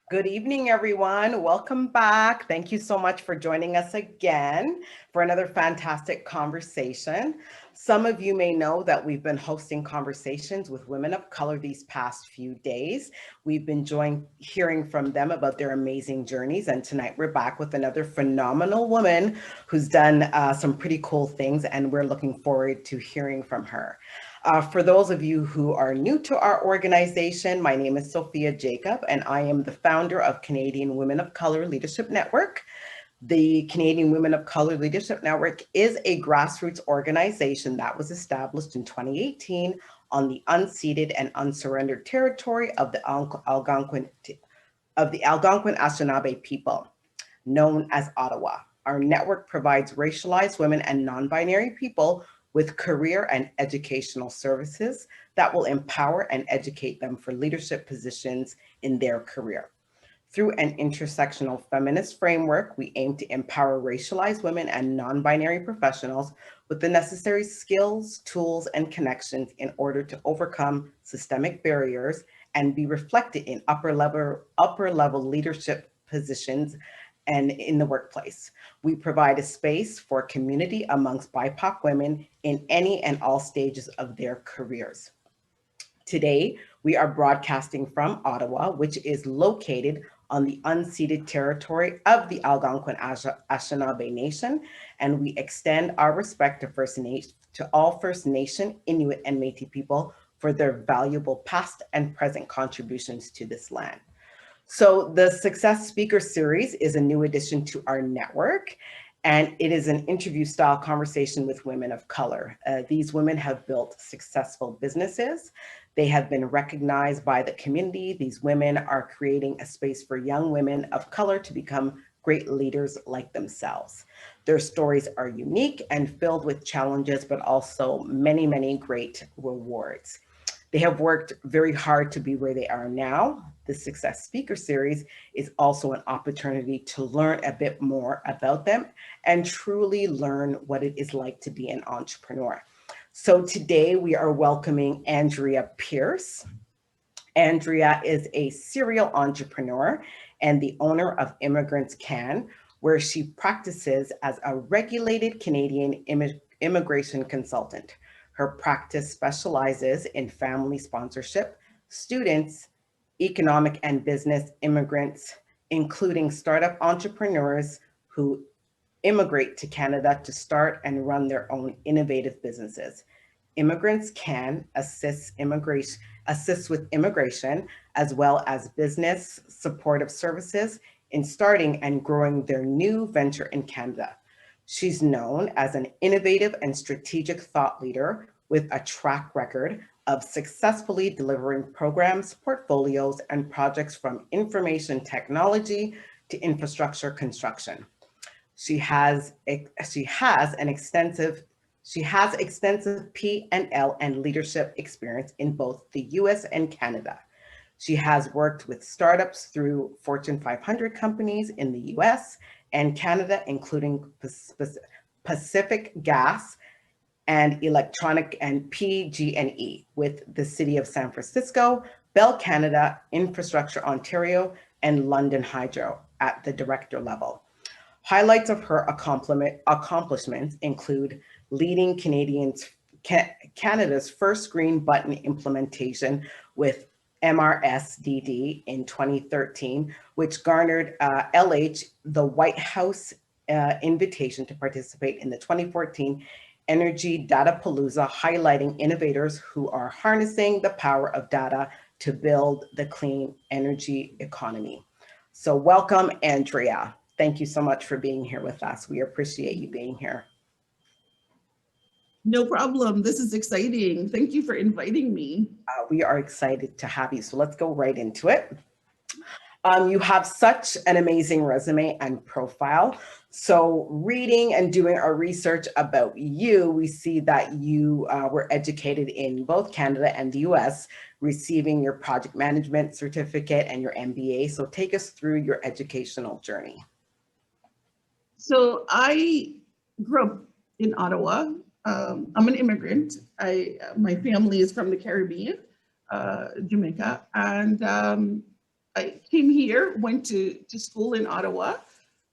Good evening, everyone. Welcome back. Thank you so much for joining us again for another fantastic conversation. Some of you may know that we've been hosting conversations with women of color these past few days. We've been hearing from them about their amazing journeys, and tonight we're back with another phenomenal woman who's done some pretty cool things, and we're looking forward to hearing from her. For those of you who are new to our organization, my name is Sophia Jacob, and I am the founder of Canadian Women of Color Leadership Network. The Canadian Women of Color Leadership Network is a grassroots organization that was established in 2018 on the unceded and unsurrendered territory of the Algonquin Anishinaabe people, known as Ottawa. Our network provides racialized women and non-binary people with career and educational services that will empower and educate them for leadership positions in their career. Through an intersectional feminist framework, we aim to empower racialized women and non-binary professionals with the necessary skills, tools, and connections in order to overcome systemic barriers and be reflected in upper level leadership positions and in the workplace. We provide a space for community amongst BIPOC women in any and all stages of their careers. Today, we are broadcasting from Ottawa, which is located on the unceded territory of the Algonquin Anishinaabe Nation, and we extend our respect to all First Nation, Inuit, and Métis people for their valuable past and present contributions to this land. So the Success Speaker Series is a new addition to our network, and it is an interview-style conversation with women of color. These women have built successful businesses. They have been recognized by the community. These women are creating a space for young women of color to become great leaders like themselves. Their stories are unique and filled with challenges, but also many, many great rewards. They have worked very hard to be where they are now. The Success Speaker Series is also an opportunity to learn a bit more about them and truly learn what it is like to be an entrepreneur. So today we are welcoming Andrea Pierce. Andrea is a serial entrepreneur and the owner of Immigrants Can, where she practices as a regulated Canadian immigration consultant. Her practice specializes in family sponsorship, students, economic and business immigrants, including startup entrepreneurs who immigrate to Canada to start and run their own innovative businesses. Immigrants Can assist with immigration as well as business supportive services in starting and growing their new venture in Canada. She's known as an innovative and strategic thought leader with a track record of successfully delivering programs, portfolios, and projects from information technology to infrastructure construction. She has extensive P&L and leadership experience in both the US and Canada. She has worked with startups through Fortune 500 companies in the US and Canada, including Pacific Gas and Electronic and PG&E with the City of San Francisco, Bell Canada, Infrastructure Ontario, and London Hydro at the director level. Highlights of her accomplishments include leading Canada's first green button implementation with MRSDD in 2013, which garnered LH the White House invitation to participate in the 2014 Energy Data Palooza, highlighting innovators who are harnessing the power of data to build the clean energy economy. So welcome, Andrea. Thank you so much for being here with us. We appreciate you being here. No problem. This is exciting. Thank you for inviting me. We are excited to have you. So let's go right into it. You have such an amazing resume and profile. So reading and doing our research about you, we see that you were educated in both Canada and the US, receiving your project management certificate and your MBA. So take us through your educational journey. So I grew up in Ottawa. I'm an immigrant. My family is from the Caribbean, Jamaica, and I came here, went to school in Ottawa,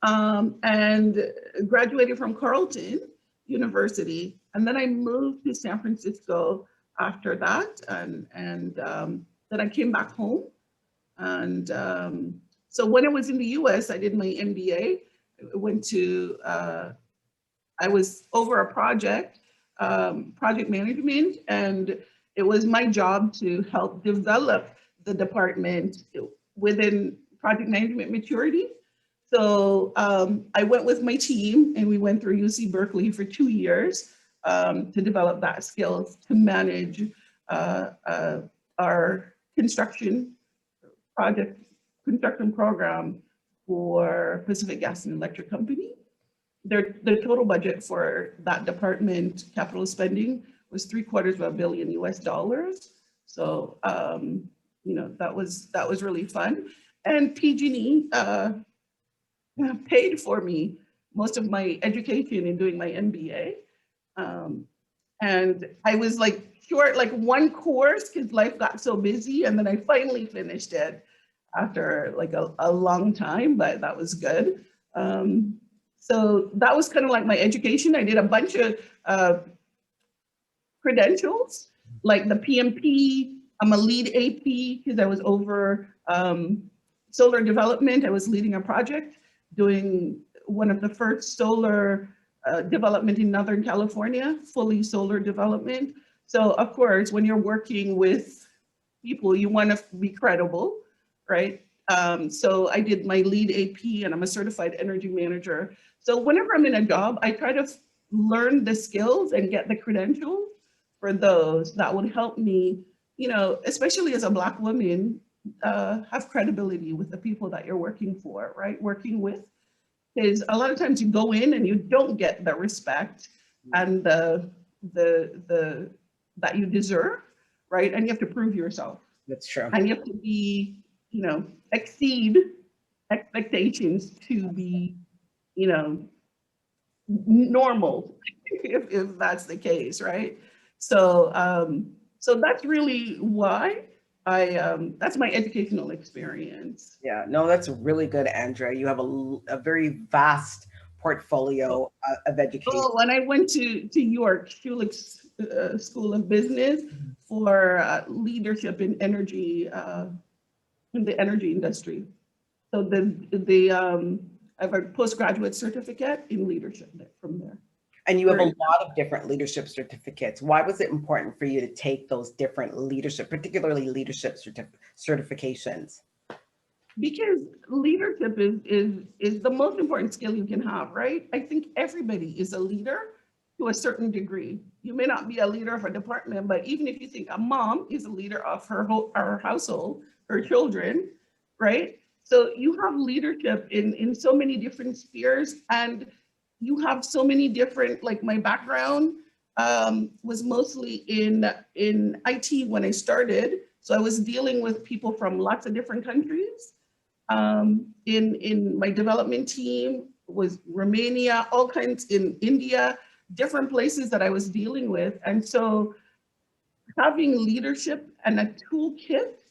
and graduated from Carleton University. And then I moved to San Francisco after that. And then I came back home. And so when I was in the US, I did my MBA. I was over a project management, and it was my job to help develop the department within project management maturity. So I went with my team, and we went through UC Berkeley for 2 years to develop that skills to manage our construction program for Pacific Gas and Electric Company. The total budget for that department capital spending was $750 million US. So that was really fun. And PG&E paid for me most of my education in doing my MBA. And I was short one course because life got so busy, and then I finally finished it after a long time, but that was good. So that was kind of like my education. I did a bunch of credentials, like the PMP. I'm a lead AP because I was over solar development. I was leading a project, doing one of the first solar development in Northern California, fully solar development. So of course, when you're working with people, you want to be credible, right? So I did my lead AP, and I'm a certified energy manager. So whenever I'm in a job, I try to learn the skills and get the credentials for those that would help me, especially as a Black woman, have credibility with the people that you're working for, right? Working with. Because a lot of times you go in and you don't get the respect and the that you deserve, right? And you have to prove yourself. That's true. And you have to be, exceed expectations to be, normal, if that's the case, right? So so that's really why that's my educational experience. Yeah, no, that's really good, Andrea. You have a very vast portfolio of education. Oh, and I went to York Schulich School of Business for leadership in energy, in the energy industry. So I have a postgraduate certificate in leadership from there. And you have a lot of different leadership certificates. Why was it important for you to take those different leadership, particularly leadership certifications? Because leadership is the most important skill you can have, right? I think everybody is a leader to a certain degree. You may not be a leader of a department, but even if you think a mom is a leader of her household, her children, right? So you have leadership in so many different spheres, and you have so many different, my background was mostly in IT when I started. So I was dealing with people from lots of different countries. In my development team was Romania, all kinds in India, different places that I was dealing with. And so having leadership and a toolkit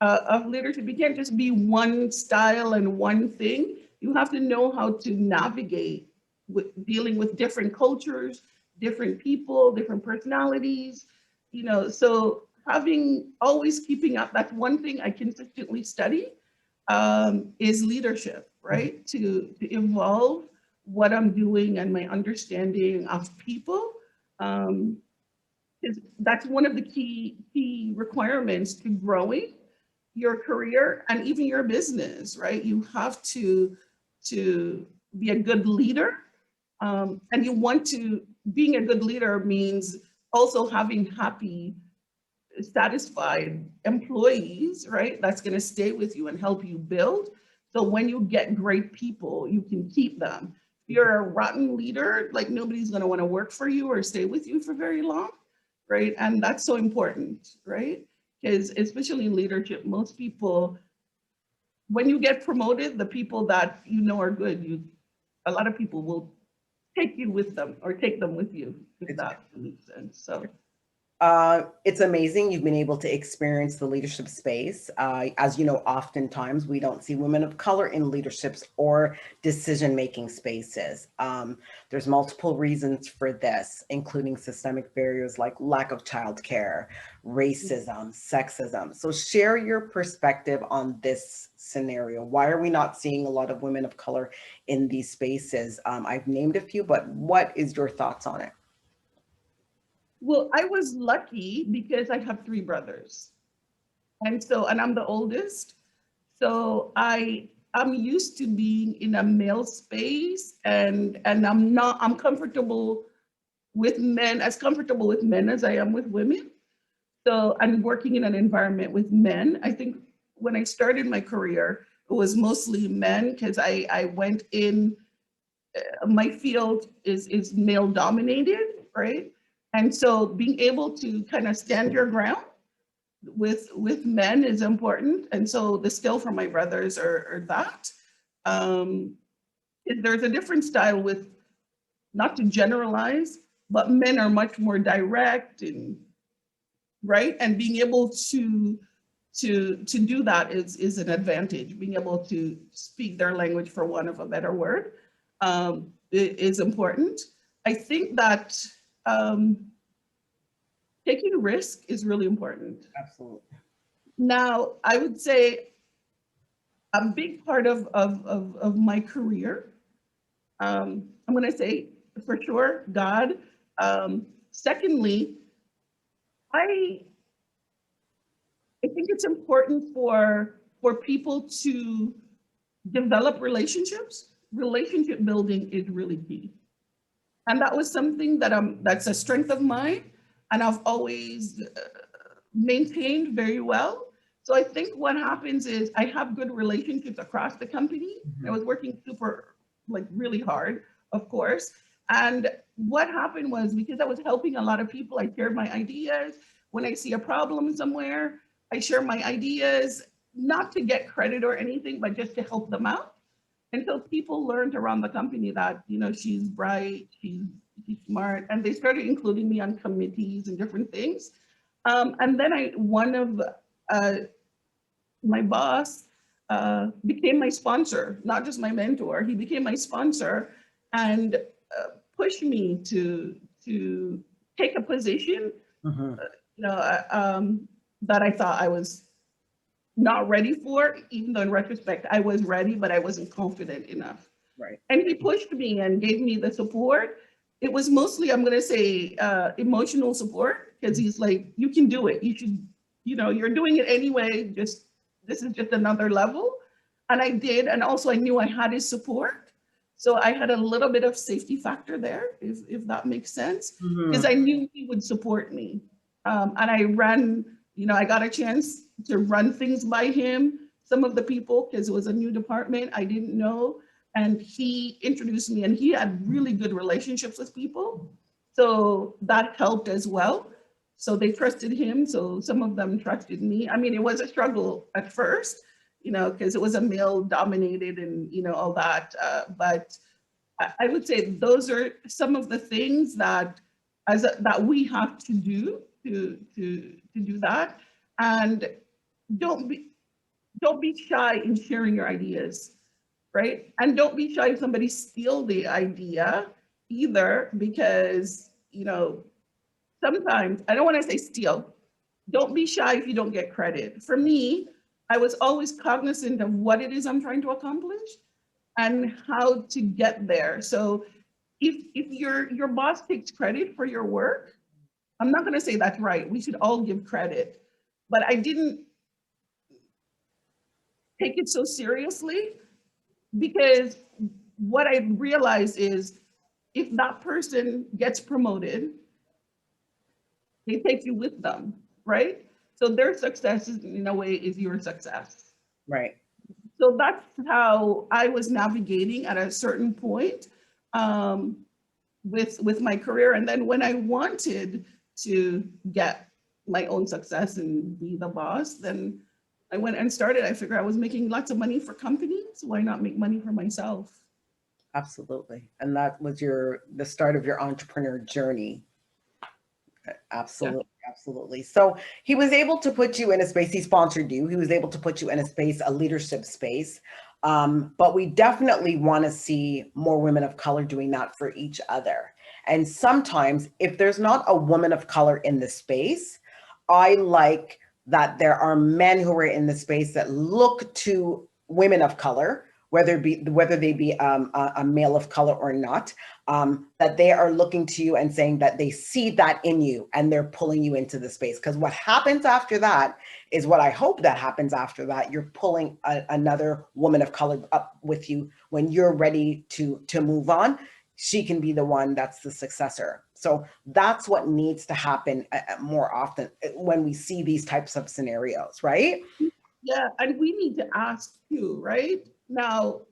of leadership, you can't just be one style and one thing. You have to know how to navigate with dealing with different cultures, different people, different personalities, so always keeping up, that's one thing I consistently study, is leadership, right? To evolve what I'm doing and my understanding of people. That's one of the key requirements to growing your career and even your business, right? You have to be a good leader. And being a good leader means also having happy, satisfied employees, right? That's going to stay with you and help you build. So when you get great people, you can keep them. If you're a rotten leader, nobody's going to want to work for you or stay with you for very long, right? And that's so important, right? Because especially in leadership, most people, when you get promoted, the people that are good, a lot of people will take you with them or take them with you, if that makes sense. So It's amazing you've been able to experience the leadership space. As you know, oftentimes we don't see women of color in leaderships or decision-making spaces. There's multiple reasons for this, including systemic barriers like lack of childcare, racism, sexism. So share your perspective on this scenario. Why are we not seeing a lot of women of color in these spaces? I've named a few, but what is your thoughts on it? Well, I was lucky because I have three brothers. And I'm the oldest. So I'm used to being in a male space, and I'm comfortable with men, as comfortable with men as I am with women. So I'm working in an environment with men. I think when I started my career, it was mostly men because I went in, my field is male dominated, right? And so being able to kind of stand your ground with men is important. And so the skill from my brothers are that. Um, there's a different style with, not to generalize, but men are much more direct and right. And being able to do that is an advantage. Being able to speak their language, for want of a better word, is important. I think that taking risk is really important. Absolutely. Now, I would say a big part of my career, I'm going to say for sure, God. Secondly, I think it's important for people to develop relationships. Relationship building is really key. And that was something that's a strength of mine, and I've always maintained very well. So I think what happens is I have good relationships across the company. I was working really hard, of course. And what happened was, because I was helping a lot of people, I shared my ideas. When I see a problem somewhere, I share my ideas, not to get credit or anything, but just to help them out. And so people learned around the company that, she's bright, she's smart, and they started including me on committees and different things. And then one of my boss became my sponsor, not just my mentor. He became my sponsor and pushed me to take a position, that I thought I was not ready for, even though in retrospect I was ready, but I wasn't confident enough. Right. And he pushed me and gave me the support. It was mostly, I'm going to say, emotional support, because he's like, you can do it. You should, you're doing it anyway. This is just another level. And I did. And also I knew I had his support. So I had a little bit of safety factor there, if that makes sense, because I knew he would support me. And I ran, I got a chance to run things by him, some of the people, because it was a new department I didn't know. And he introduced me, and he had really good relationships with people. So that helped as well. So they trusted him. So some of them trusted me. I mean, it was a struggle at first, because it was a male dominated and, all that. But I would say those are some of the things that we have to do to do that. And don't be shy in sharing your ideas, right? And don't be shy if somebody steals the idea either, because, sometimes, I don't want to say steal, don't be shy if you don't get credit. For me, I was always cognizant of what it is I'm trying to accomplish and how to get there. So if your boss takes credit for your work, I'm not going to say that's right. We should all give credit, but I didn't take it so seriously, because what I realized is, if that person gets promoted, they take you with them, right? So their success is, in a way, is your success. Right. So that's how I was navigating at a certain point with my career. And then when I wanted to get my own success and be the boss, then I went and started. I figured I was making lots of money for companies. Why not make money for myself? Absolutely. And that was the start of your entrepreneur journey. Absolutely. Absolutely. So he was able to put you in a space, he sponsored you, he was able to put you in a space, a leadership space. But we definitely want to see more women of color doing that for each other. And sometimes if there's not a woman of color in the space, I like that there are men who are in the space that look to women of color, whether they be a male of color or not, that they are looking to you and saying that they see that in you and they're pulling you into the space. Because what happens after that is what I hope that happens after that. You're pulling another woman of color up with you when you're ready to move on. She can be the one that's the successor. So that's what needs to happen more often when we see these types of scenarios, right? Yeah, and we need to ask too, right? Now,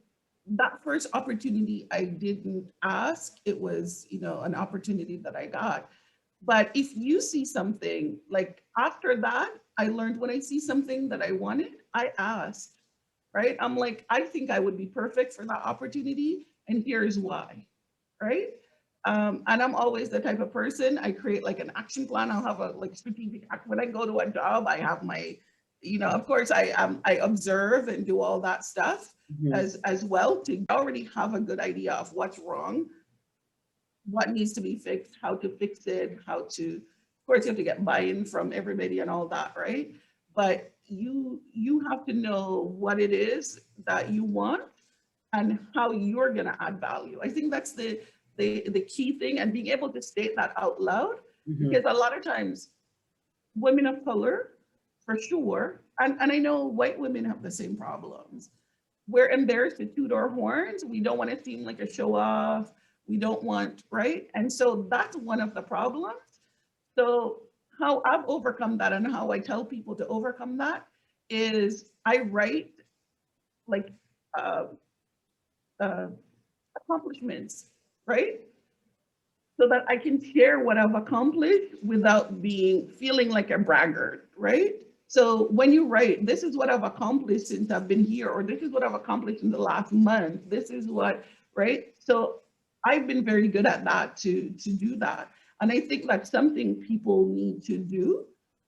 that first opportunity I didn't ask, it was, an opportunity that I got. But if you see something, like after that, I learned when I see something that I wanted, I asked, right? I'm like, I think I would be perfect for that opportunity, and here's why, right? And I'm always the type of person, I create like an action plan. I'll have a like strategic, when I go to a job, I have my, of course I observe and do all that stuff as well to already have a good idea of what's wrong, what needs to be fixed, how to fix it, of course you have to get buy-in from everybody and all that, right? But you have to know what it is that you want and how you're going to add value. I think that's the key thing, and being able to state that out loud, because a lot of times women of color, for sure, and I know white women have the same problems. We're embarrassed to toot our horns. We don't want to seem like a show off. We don't want, right? And so that's one of the problems. So how I've overcome that and how I tell people to overcome that is I write like accomplishments, right? So that I can share what I've accomplished without feeling like a braggart, right? So when you write, this is what I've accomplished since I've been here, or this is what I've accomplished in the last month, this is what, right? So I've been very good at that to do that. And I think that's something people need to do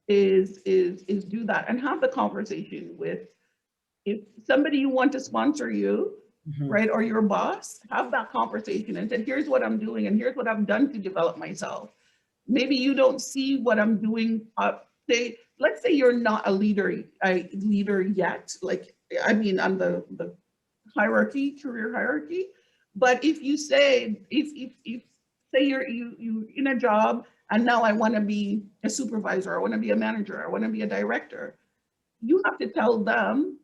is do that and have the conversation with, if somebody you want to sponsor you, right, or your boss, have that conversation and say, here's what I'm doing and here's what I've done to develop myself. Maybe you don't see what I'm doing. Let's say you're not a leader yet, like, I mean, on the hierarchy, career hierarchy. But if you say, if say you're in a job and now I want to be a supervisor, I want to be a manager, I want to be a director, you have to tell them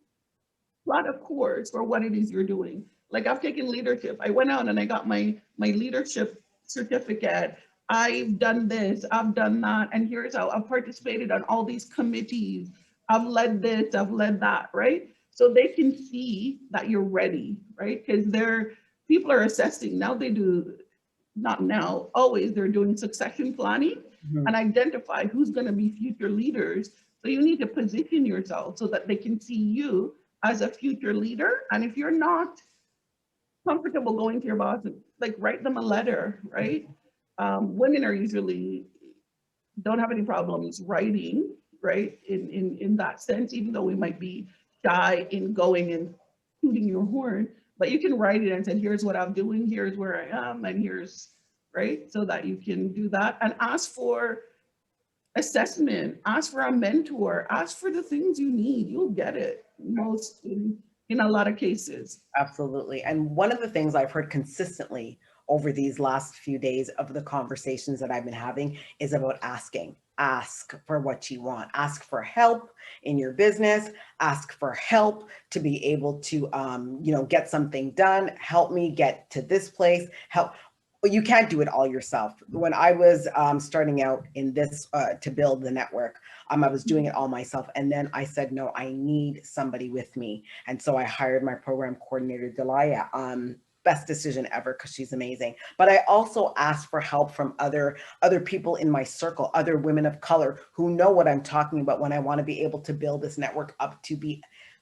plot a course for what it is you're doing. Like I've taken leadership. I went out and I got my leadership certificate. I've done this, I've done that, and here's how I've participated on all these committees. I've led this, I've led that, right? So they can see that you're ready, right? Because people are assessing now. They do, not now, always they're doing succession planning and identify who's going to be future leaders. So you need to position yourself so that they can see you as a future leader. And if you're not comfortable going to your boss, like write them a letter, right? Women are usually don't have any problems writing, right? In that sense, even though we might be shy in going and tooting your horn, but you can write it and say, here's what I'm doing, here's where I am, and here's, right? So that you can do that and ask for assessment, ask for a mentor, ask for the things you need. You'll get it most in a lot of cases. Absolutely. And one of the things I've heard consistently over these last few days of the conversations that I've been having is about asking. Ask for what you want. Ask for help in your business. Ask for help to be able to, get something done. Help me get to this place. Help. You can't do it all yourself. When I was starting out in this to build the network, I was doing it all myself. And then I said, no, I need somebody with me. And so I hired my program coordinator, Delia. Best decision ever because she's amazing. But I also asked for help from other people in my circle, other women of color who know what I'm talking about when I want to be able to build this network up to be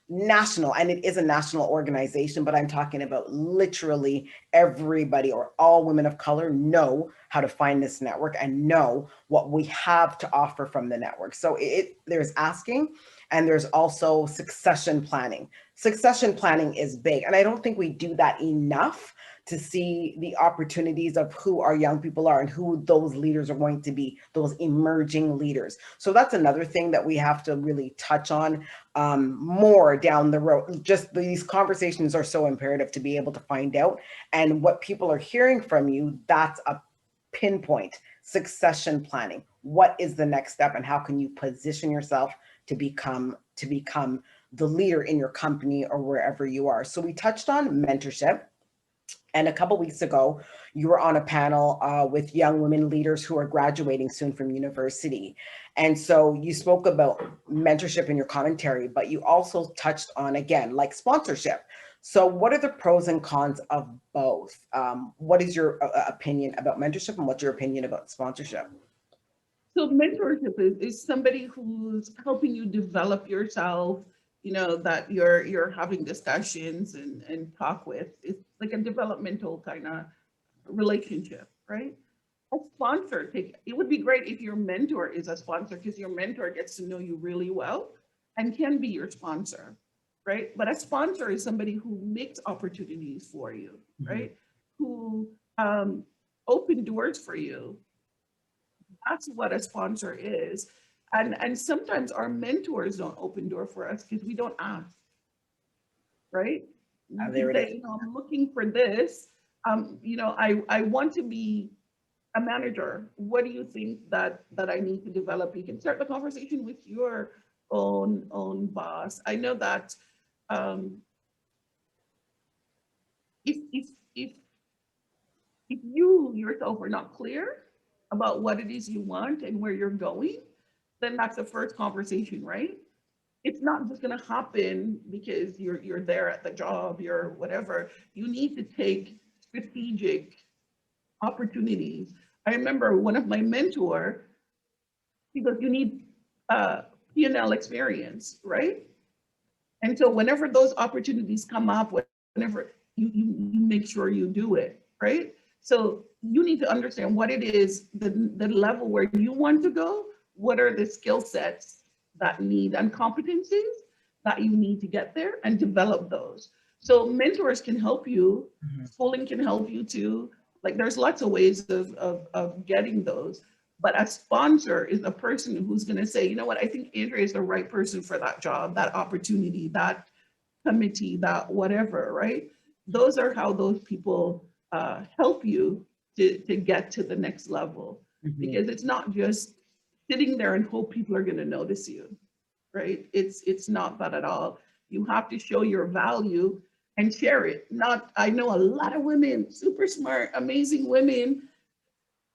national, and it is a national organization, but I'm talking about literally everybody or all women of color know how to find this network and know what we have to offer from the network. So there's asking, and there's also succession planning. Succession planning is big, and I don't think we do that enough to see the opportunities of who our young people are and who those leaders are going to be, those emerging leaders. So that's another thing that we have to really touch on more down the road. Just these conversations are so imperative to be able to find out. And what people are hearing from you, that's a pinpoint. Succession planning. What is the next step, and how can you position yourself to become the leader in your company or wherever you are? So we touched on mentorship. And a couple weeks ago, you were on a panel with young women leaders who are graduating soon from university. And so you spoke about mentorship in your commentary, but you also touched on, again, like sponsorship. So what are the pros and cons of both? What is your opinion about mentorship, and what's your opinion about sponsorship? So mentorship is somebody who's helping you develop yourself, that you're having discussions and talk with. It's like a developmental kind of relationship, right? A sponsor, it would be great if your mentor is a sponsor, because your mentor gets to know you really well and can be your sponsor, right? But a sponsor is somebody who makes opportunities for you, right? Who open doors for you. That's what a sponsor is. And sometimes our mentors don't open door for us because we don't ask, right? There it is. I'm looking for this. I want to be a manager. What do you think that I need to develop? You can start the conversation with your own boss. I know that if you yourself are not clear about what it is you want and where you're going, then that's the first conversation, right? It's not just going to happen because you're there at the job, you're whatever. You need to take strategic opportunities. I remember one of my mentor, he goes, you need P&L experience, right? And so whenever those opportunities come up, whenever you make sure you do it, right? So you need to understand what it is, the level where you want to go, what are the skill sets that need and competencies that you need to get there, and develop those. So mentors can help you, schooling can help you too. Like there's lots of ways of getting those. But a sponsor is a person who's going to say, you know what, I think Andrea is the right person for that job, that opportunity, that committee, that whatever, right? Those are how those people help you to get to the next level. Because it's not just sitting there and hope people are going to notice you, right? It's not that at all. You have to show your value and share it. I know a lot of women, super smart, amazing women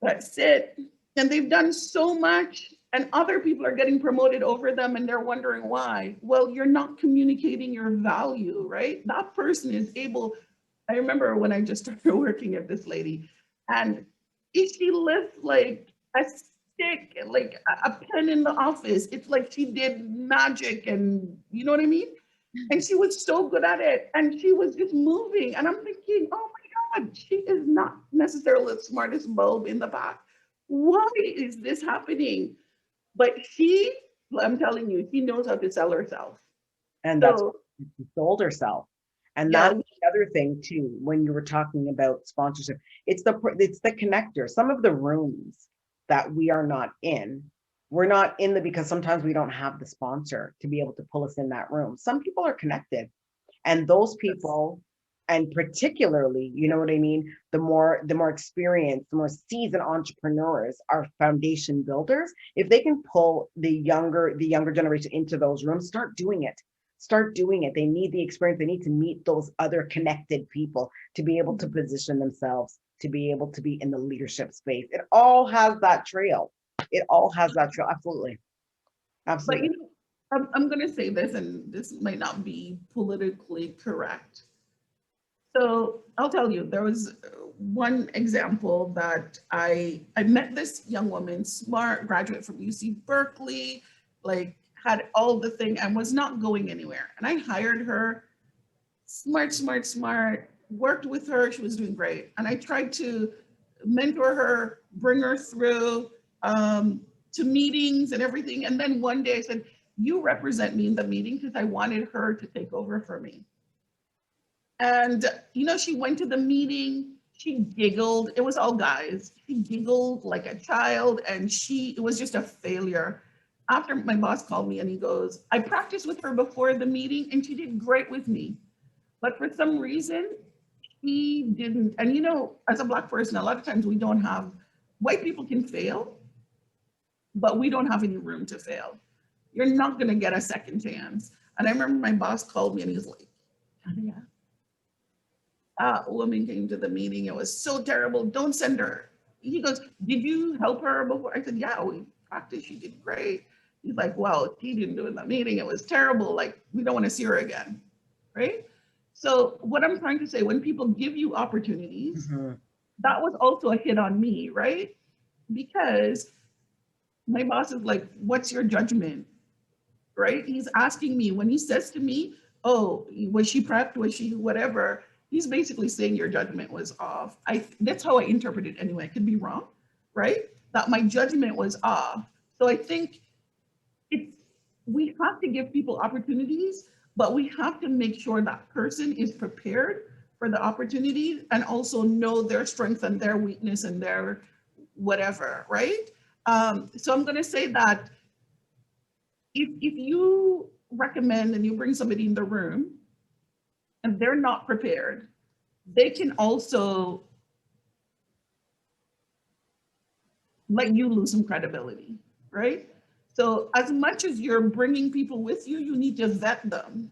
that sit and they've done so much, and other people are getting promoted over them and they're wondering why. Well, you're not communicating your value, right? That person is able. I remember when I just started working at this lady, and she lifts like a stick, like a pen in the office. It's like she did magic, and you know what I mean? And she was so good at it, and she was just moving. And I'm thinking, oh my God, she is not necessarily the smartest bulb in the pack. Why is this happening? But I'm telling you, she knows how to sell herself. And that's what she sold herself. And Yeah. that's the other thing too, when you were talking about sponsorship, it's the connector. Some of the rooms that we are not in, we're not in because sometimes we don't have the sponsor to be able to pull us in that room. Some people are connected, and those people, and particularly, you know what I mean, the more experienced, the more seasoned entrepreneurs are foundation builders. If they can pull the younger generation into those rooms, start doing it. They need the experience. They need to meet those other connected people to be able to position themselves, to be able to be in the leadership space. It all has that trail. Absolutely. But I'm going to say this, and this might not be politically correct. So I'll tell you, there was one example that I met this young woman, smart, graduate from UC Berkeley, like had all the thing and was not going anywhere. And I hired her, smart, smart, smart, worked with her. She was doing great. And I tried to mentor her, bring her through to meetings and everything. And then one day I said, you represent me in the meeting, because I wanted her to take over for me. And, you know, she went to the meeting, she giggled. It was all guys. She giggled like a child, and it was just a failure. After, my boss called me and he goes, I practiced with her before the meeting and she did great with me. But for some reason, he didn't. And, you know, as a Black person, a lot of times we don't have, white people can fail, but we don't have any room to fail. You're not going to get a second chance. And I remember my boss called me and he was like, Andrea, that woman came to the meeting. It was so terrible. Don't send her. He goes, did you help her before? I said, yeah, we practiced. She did great. He's like, well, she didn't do it in the meeting. It was terrible. Like, we don't want to see her again, right? So what I'm trying to say, when people give you opportunities, that was also a hit on me, right? Because my boss is like, what's your judgment, right? He's asking me, when he says to me, oh, was she prepped? Was she whatever? He's basically saying your judgment was off. That's how I interpret it anyway. I could be wrong, right? That my judgment was off. So I think we have to give people opportunities, but we have to make sure that person is prepared for the opportunity and also know their strength and their weakness and their whatever, right? So I'm gonna say that if you recommend and you bring somebody in the room and they're not prepared, they can also let you lose some credibility, right? So as much as you're bringing people with you, you need to vet them,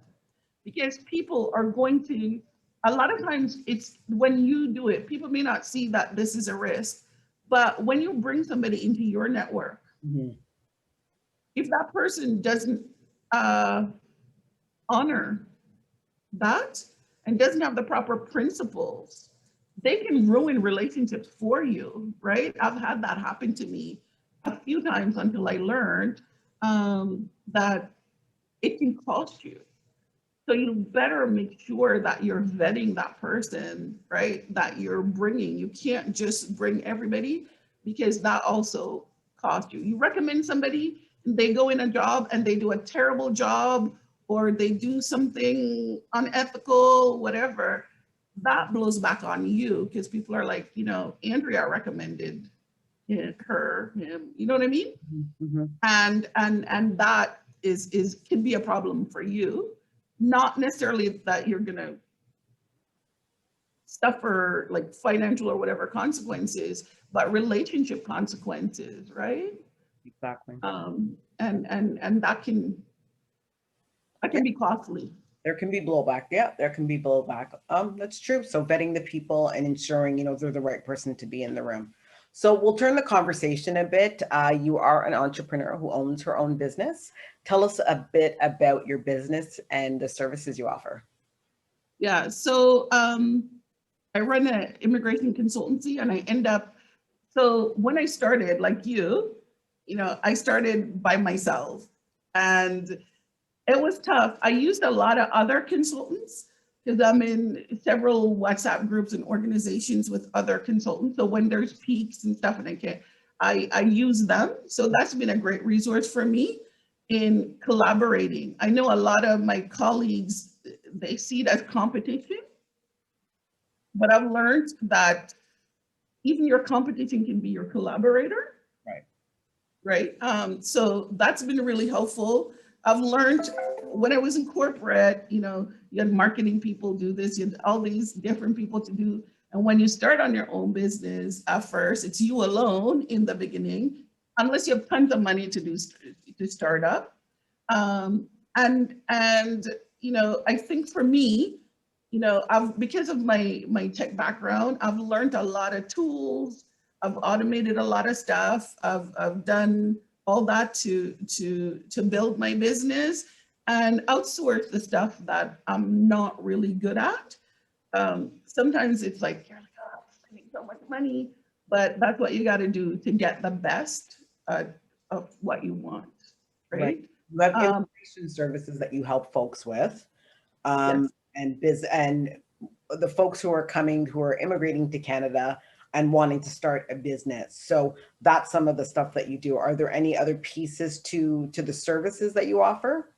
because people are going to, a lot of times it's when you do it, people may not see that this is a risk, but when you bring somebody into your network, if that person doesn't honor that and doesn't have the proper principles, they can ruin relationships for you, right? I've had that happen to me a few times until I learned that it can cost you. So you better make sure that you're vetting that person, right? That you're bringing. You can't just bring everybody, because that also costs you. You recommend somebody, they go in a job and they do a terrible job, or they do something unethical, whatever, that blows back on you, because people are like, you know, Andrea recommended her, him, you know what I mean? And that can be a problem for you. Not necessarily that you're gonna suffer like financial or whatever consequences, but relationship consequences, right? Exactly. And that can be costly. There can be blowback. Yeah, there can be blowback. That's true. So vetting the people and ensuring, you know, they're the right person to be in the room. So we'll turn the conversation a bit. You are an entrepreneur who owns her own business. Tell us a bit about your business and the services you offer. Yeah, so I run an immigration consultancy, and so when I started, like you know, I started by myself, and it was tough. I used a lot of other consultants, because I'm in several WhatsApp groups and organizations with other consultants. So when there's peaks and stuff, and I use them. So that's been a great resource for me in collaborating. I know a lot of my colleagues, they see it as competition, but I've learned that even your competition can be your collaborator. Right. So that's been really helpful. I've learned when I was in corporate, you know, you had marketing people do this, you had all these different people to do. And when you start on your own business, at first, it's you alone in the beginning, unless you have tons of money to start up. And you know, I think for me, you know, because of my tech background, I've learned a lot of tools. I've automated a lot of stuff. I've done all that to build my business and outsource the stuff that I'm not really good at. Sometimes it's like, you're like, oh, I'm spending so much money, but that's what you got to do to get the best of what you want, right? You have immigration services that you help folks with, Yes. and the folks who are coming, who are immigrating to Canada and wanting to start a business. So that's some of the stuff that you do. Are there any other pieces to the services that you offer?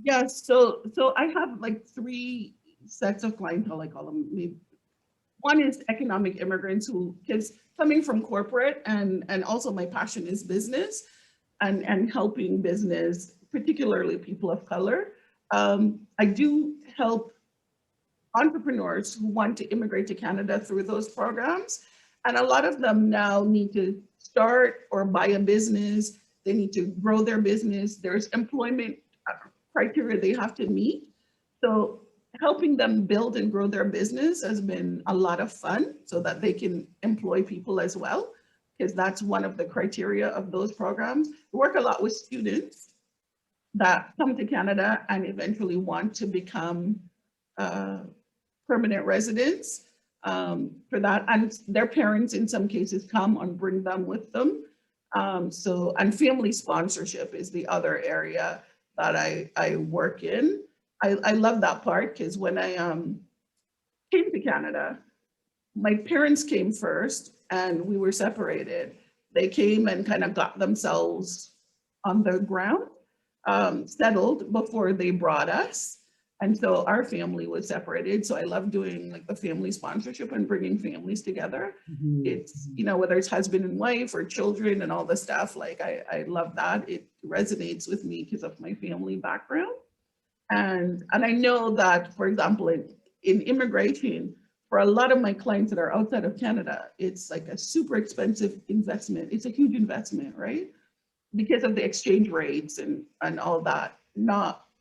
Yes. So I have like three sets of clientele, I call them. One is economic immigrants who, because coming from corporate, and also my passion is business and helping business, particularly people of color. I do help entrepreneurs who want to immigrate to Canada through those programs. And a lot of them now need to start or buy a business. They need to grow their business. There's employment criteria they have to meet. So helping them build and grow their business has been a lot of fun so that they can employ people as well, because that's one of the criteria of those programs. We work a lot with students that come to Canada and eventually want to become permanent residents for that. And their parents in some cases come and bring them with them. And family sponsorship is the other area that I work in. I love that part because when I came to Canada, my parents came first and we were separated. They came and kind of got themselves on the ground, settled before they brought us. And so our family was separated. So I love doing like the family sponsorship and bringing families together. It's, you know, whether it's husband and wife or children and all the stuff, like I love that. It resonates with me because of my family background. And I know that, for example, in immigration, for a lot of my clients that are outside of Canada, it's like a super expensive investment. It's a huge investment, right? Because of the exchange rates and all that.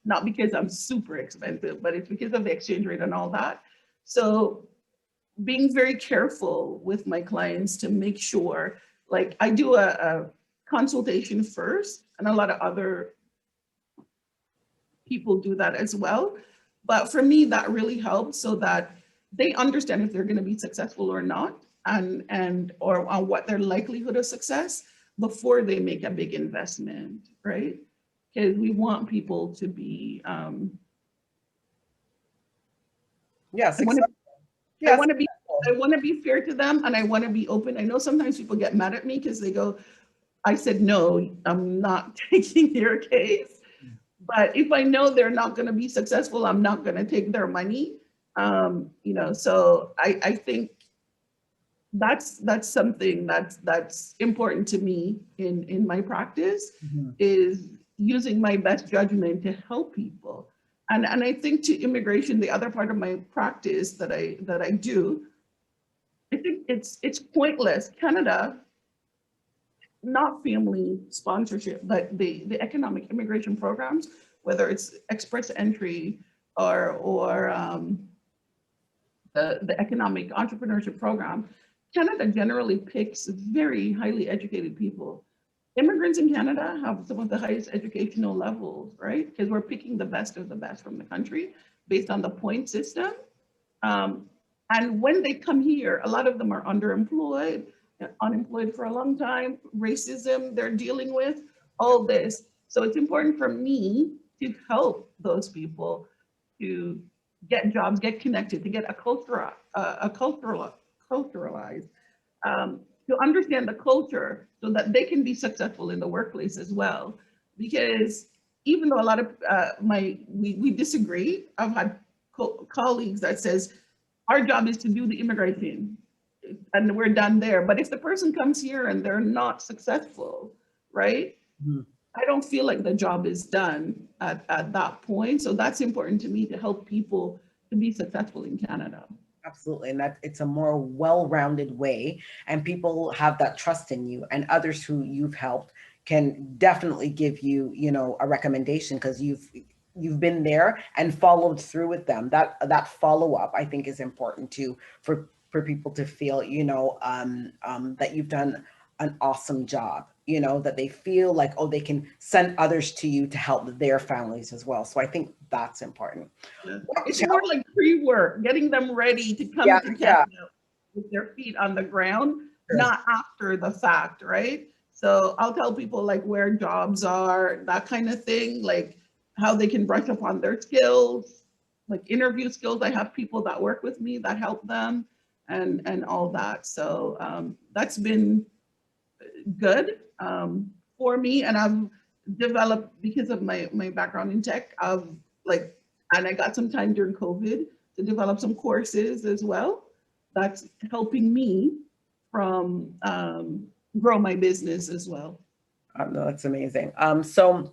Not because I'm super expensive, but it's because of the exchange rate and all that. So being very careful with my clients to make sure, like I do a consultation first, and a lot of other people do that as well. But for me, that really helps so that they understand if they're going to be successful or not, or on what their likelihood of success before they make a big investment, right? Because we want people to be. Yes, I yes. want to be fair to them, and I want to be open. I know sometimes people get mad at me because they go, "I said no, I'm not taking your case." But if I know they're not going to be successful, I'm not going to take their money. You know, so I think that's something that's important to me in my practice, is using my best judgment to help people. And I think to immigration, the other part of my practice that I do, I think it's pointless. Canada, not family sponsorship, but the economic immigration programs, whether it's express entry or the economic entrepreneurship program, Canada generally picks very highly educated people. Immigrants in Canada have some of the highest educational levels, right? Because we're picking the best of the best from the country based on the point system. And when they come here, a lot of them are underemployed, unemployed for a long time, racism they're dealing with, all this. So it's important for me to help those people to get jobs, get connected, to get culturalized, to understand the culture so that they can be successful in the workplace as well. Because even though a lot of we disagree, I've had colleagues that says, our job is to do the immigration and we're done there. But if the person comes here and they're not successful, right? I don't feel like the job is done at that point. So that's important to me, to help people to be successful in Canada. Absolutely. And that it's a more well-rounded way, and people have that trust in you, and others who you've helped can definitely give you, you know, a recommendation because you've been there and followed through with them. That follow-up, I think, is important too, for people to feel, you know, that you've done an awesome job, you know, that they feel like, oh, they can send others to you to help their families as well. So I think that's important. Yeah. It's more like pre-work, getting them ready to come to Canada with their feet on the ground, not after the fact, right? So I'll tell people like where jobs are, that kind of thing, like how they can brush up on their skills, like interview skills. I have people that work with me that help them and all that. So that's been good for me. And I've developed, because of my background in tech, and I got some time during COVID to develop some courses as well. That's helping me from grow my business as well. No, that's amazing. So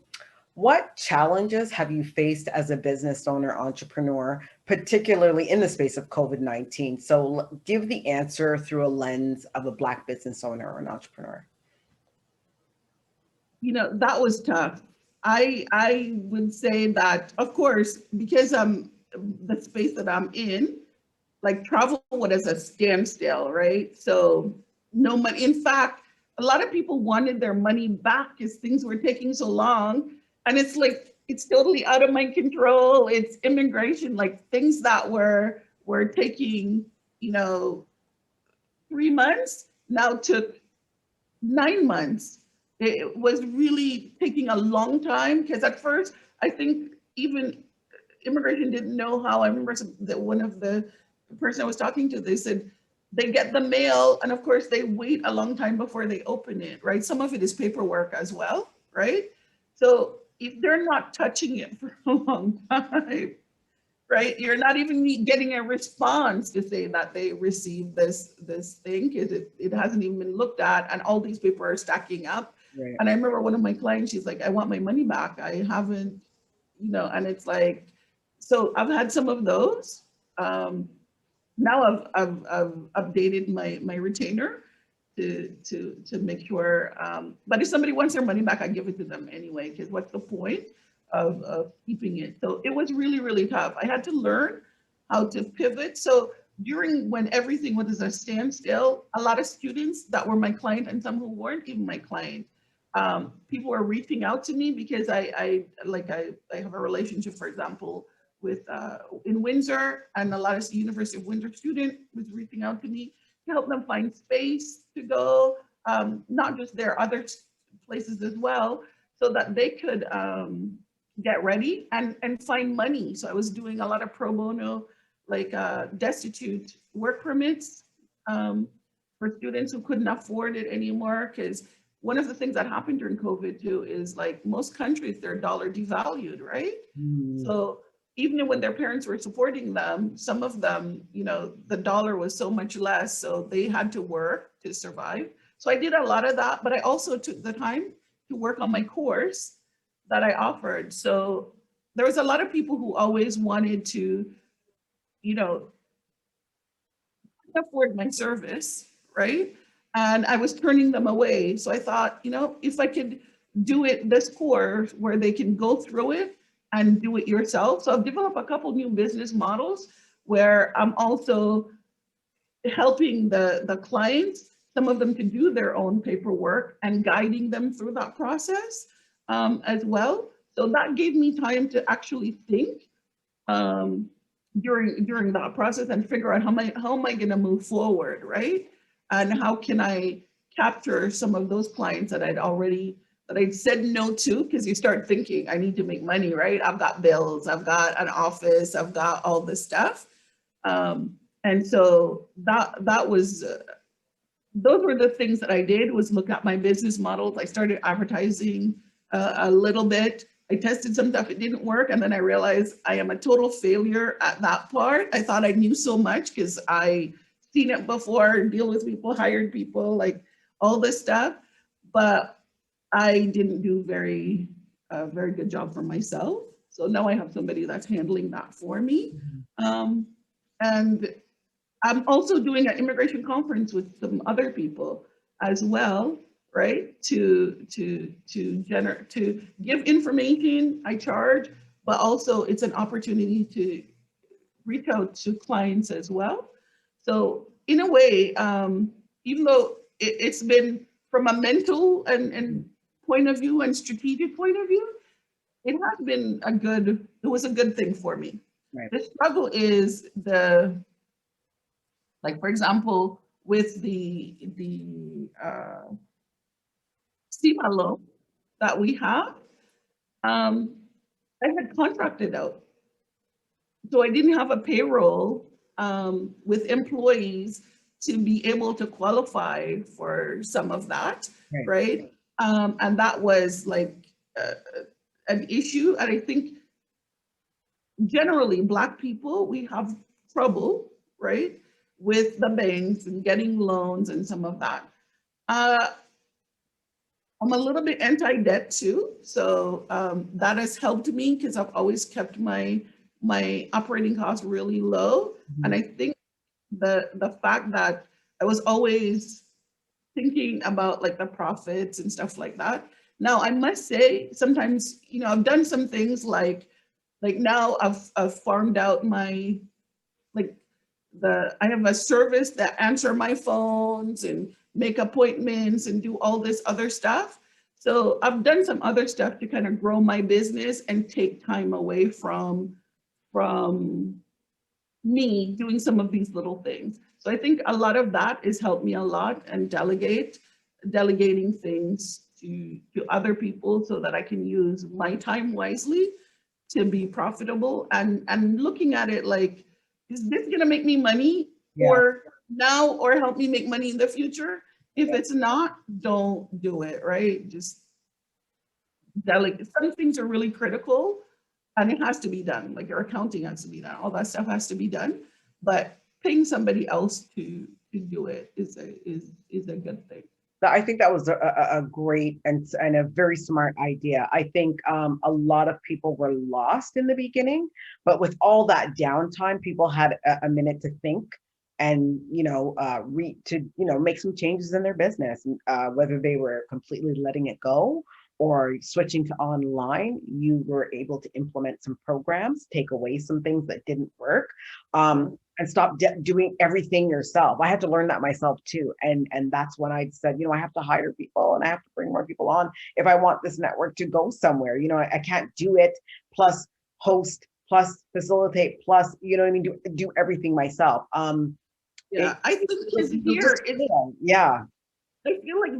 what challenges have you faced as a business owner, entrepreneur, particularly in the space of COVID-19? So give the answer through a lens of a Black business owner or an entrepreneur. You know, that was tough. I would say that, of course, because I'm the space that I'm in, like travel was a standstill, right? So no money. In fact, a lot of people wanted their money back because things were taking so long. And it's like, it's totally out of my control. It's immigration, like things that were taking, 3 months now took 9 months. It was really taking a long time because at first, I think even immigration didn't know how. I remember that one of the person I was talking to, they said they get the mail and of course they wait a long time before they open it, right? Some of it is paperwork as well, right? So if they're not touching it for a long time, right? You're not even getting a response to say that they received this thing because it hasn't even been looked at and all these people are stacking up. Right. And I remember one of my clients, she's like, I want my money back. I haven't, and it's like, so I've had some of those. Now I've updated my retainer to make sure. But if somebody wants their money back, I give it to them anyway, because what's the point of keeping it? So it was really, really tough. I had to learn how to pivot. So during when everything was a standstill, a lot of students that were my client and some who weren't even my client, people were reaching out to me because I have a relationship, for example, with in Windsor, and a lot of University of Windsor student was reaching out to me to help them find space to go, not just there, other places as well, so that they could get ready and find money. So I was doing a lot of pro bono, like destitute work permits for students who couldn't afford it anymore. Because one of the things that happened during COVID too is like most countries, their dollar devalued, right? So even when their parents were supporting them, some of them, the dollar was so much less, so they had to work to survive. So I did a lot of that, but I also took the time to work on my course that I offered. So there was a lot of people who always wanted to, afford my service, right? And I was turning them away. So I thought, if I could do it this course where they can go through it and do it yourself. So I've developed a couple new business models where I'm also helping the clients, some of them to do their own paperwork and guiding them through that process as well. So that gave me time to actually think during that process and figure out how am I going to move forward, right? And how can I capture some of those clients that I'd said no to, because you start thinking, I need to make money, right? I've got bills, I've got an office, I've got all this stuff. And so that was, those were the things that I did, was look at my business models. I started advertising a little bit. I tested some stuff, it didn't work. And then I realized I am a total failure at that part. I thought I knew so much because I seen it before, deal with people, hired people, like all this stuff. But I didn't do a very good job for myself. So now I have somebody that's handling that for me. And I'm also doing an immigration conference with some other people as well, right? To give information, I charge, but also it's an opportunity to reach out to clients as well. So in a way, even though it's been from a mental and point of view and strategic point of view, it was a good thing for me. Right. The struggle is like, for example, with the SEMA loan that we have, I had contracted out. So I didn't have a payroll with employees to be able to qualify for some of that, right? And that was like an issue. And I think generally Black people, we have trouble, right, with the banks and getting loans and some of that. I'm a little bit anti-debt too. So that has helped me because I've always kept my operating costs really low. And I think the fact that I was always thinking about like the profits and stuff like that. Now I must say, sometimes, you know, I've done some things like now I've farmed out my, like I have a service that answer my phones and make appointments and do all this other stuff. So I've done some other stuff to kind of grow my business and take time away from me doing some of these little things. So I think a lot of that has helped me a lot, and delegating things to other people so that I can use my time wisely to be profitable, and looking at it like, is this gonna make me money or now, or help me make money in the future? If it's not, don't do it, right? Just delegate. Some things are really critical and it has to be done. Like your accounting has to be done. All that stuff has to be done. But paying somebody else to do it is a good thing. I think that was a great and a very smart idea. I think a lot of people were lost in the beginning, but with all that downtime, people had a minute to think and, you know, make some changes in their business, whether they were completely letting it go or switching to online. You were able to implement some programs, take away some things that didn't work. And stop doing everything yourself. I had to learn that myself too. And that's when I said, you know, I have to hire people and I have to bring more people on if I want this network to go somewhere. You know, I can't do it plus host, plus facilitate, plus, you know what I mean, do everything myself. Yeah, I think here, yeah. I feel like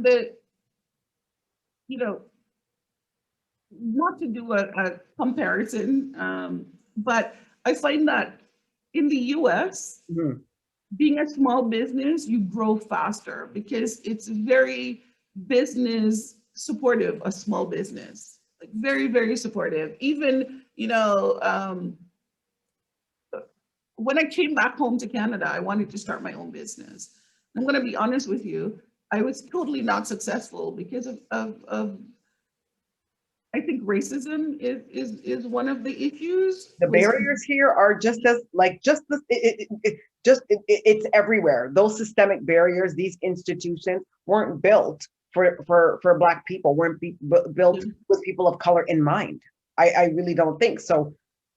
you know, not to do a comparison, but I find that in the US, being a small business, you grow faster because it's very business supportive, a small business, like very, very supportive. Even, you know, when I came back home to Canada, I wanted to start my own business. I'm going to be honest with you, I was totally not successful because of I think racism is one of the issues. The barriers here are just as like it's everywhere. Those systemic barriers, these institutions weren't built for Black people, weren't built with people of color in mind. I really don't think so.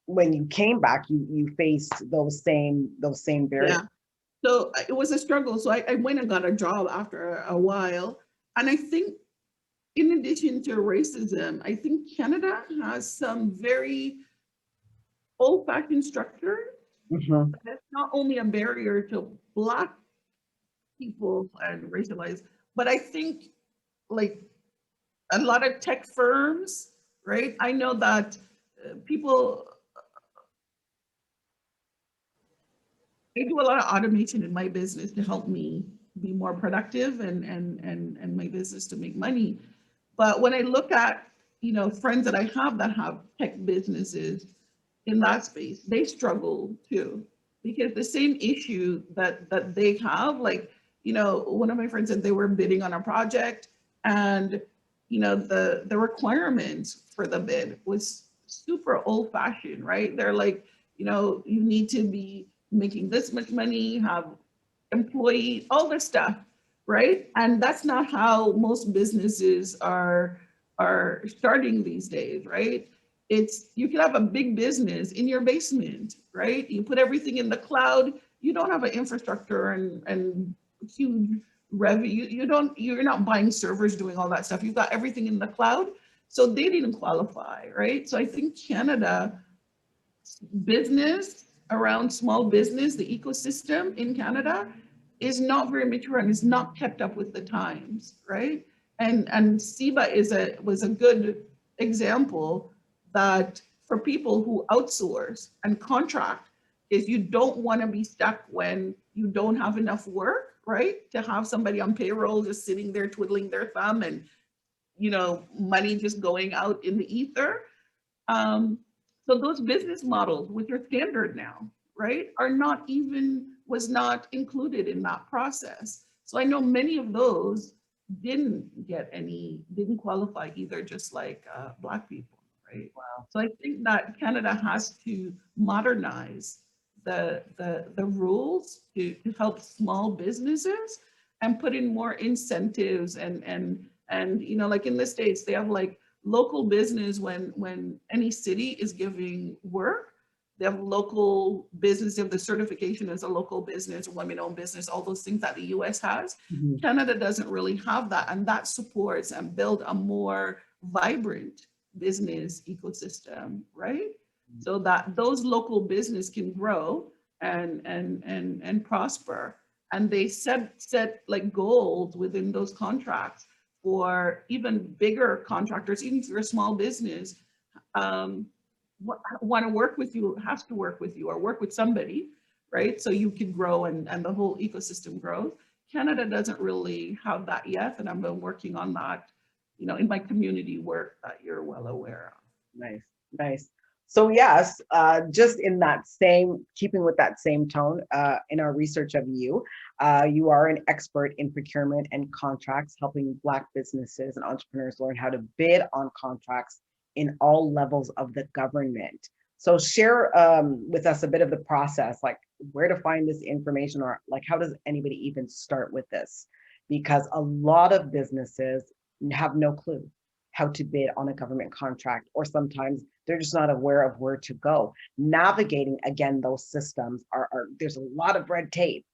When you came back, you faced those same barriers. Yeah. So it was a struggle. So I went and got a job after a while, and I think, in addition to racism, I think Canada has some very old-fashioned structure. That's not only a barrier to Black people and racialized, but I think like a lot of tech firms, right? I know that I do a lot of automation in my business to help me be more productive and my business to make money. But when I look at, you know, friends that I have that have tech businesses in that space, they struggle too, because the same issue that they have, like, you know, one of my friends said they were bidding on a project and, you know, the requirements for the bid was super old fashioned, right? They're like, you know, you need to be making this much money, have employee, all this stuff, right? And that's not how most businesses are starting these days, right? It's, you can have a big business in your basement, right? You put everything in the cloud. You don't have an infrastructure and huge revenue. You're not buying servers, doing all that stuff. You've got everything in the cloud. So they didn't qualify, right? So I think Canada business around small business, the ecosystem in Canada is not very mature and is not kept up with the times, right? And SEBA was a good example that for people who outsource and contract, is you don't want to be stuck when you don't have enough work, right? To have somebody on payroll just sitting there twiddling their thumb and, you know, money just going out in the ether. So those business models, which are standard now, right, was not included in that process. So I know many of those didn't qualify either, just like Black people, right? Wow. So I think that Canada has to modernize the rules to help small businesses and put in more incentives and you know, like in the States, they have like local business when any city is giving work. They have local business, they have the certification as a local business, women-owned business, all those things that the US has. Mm-hmm. Canada doesn't really have that, and that supports and build a more vibrant business ecosystem, right? So that those local business can grow and prosper. And they set like goals within those contracts for even bigger contractors, even if you're a small business, want to work with you, has to work with you or work with somebody, right? So you can grow and the whole ecosystem grows. Canada doesn't really have that yet, and I've been working on that, you know, in my community work that you're well aware of. Nice, nice. So yes, just in that same, keeping with that same tone, in our research of you, you are an expert in procurement and contracts, helping Black businesses and entrepreneurs learn how to bid on contracts in all levels of the government. So share with us a bit of the process, like where to find this information, or like how does anybody even start with this? Because a lot of businesses have no clue how to bid on a government contract, or sometimes they're just not aware of where to go. Navigating, again, those systems there's a lot of red tape.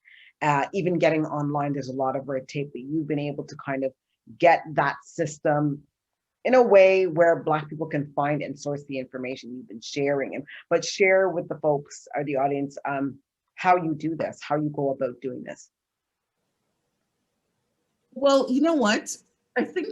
Even getting online, there's a lot of red tape, but you've been able to kind of get that system in a way where Black people can find and source the information you've been sharing. But share with the folks or the audience how you do this, how you go about doing this. Well, you know what? I think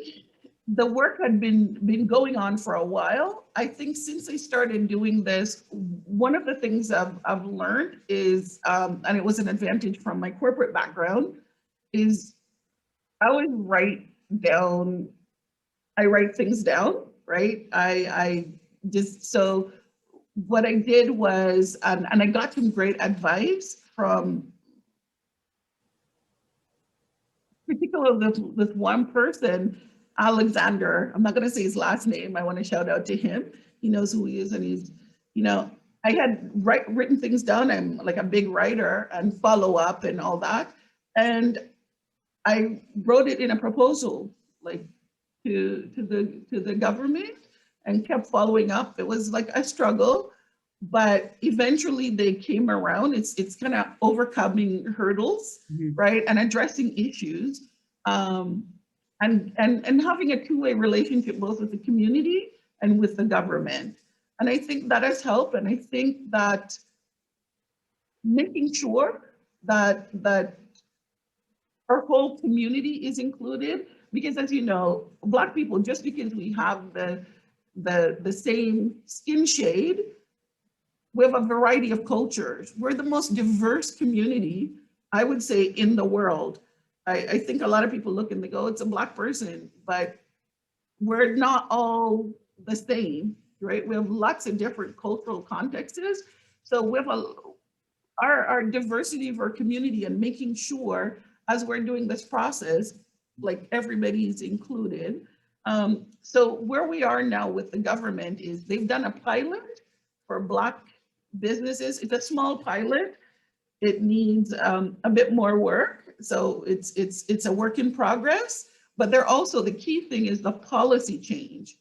the work had been going on for a while. I think since I started doing this, one of the things I've learned is, and it was an advantage from my corporate background, is I would write things down, right? I just, so what I did was, and I got some great advice from particularly this one person, Alexander. I'm not going to say his last name. I want to shout out to him. He knows who he is, and he's, you know, I had written things down. I'm like a big writer and follow up and all that. And I wrote it in a proposal, like to the government, and kept following up. It was like a struggle, but eventually they came around. It's kind of overcoming hurdles, mm-hmm. right, and addressing issues, and having a two-way relationship both with the community and with the government. And I think that has helped. And I think that making sure that our whole community is included, because as you know, Black people, just because we have the same skin shade, we have a variety of cultures. We're the most diverse community, I would say, in the world. I think a lot of people look and they go, it's a Black person, but we're not all the same, right? We have lots of different cultural contexts. So we have our diversity of our community, and making sure as we're doing this process, like everybody's included. So where we are now with the government is they've done a pilot for Black businesses. It's a small pilot. It needs a bit more work. So it's a work in progress, but they're also, the key thing is the policy change.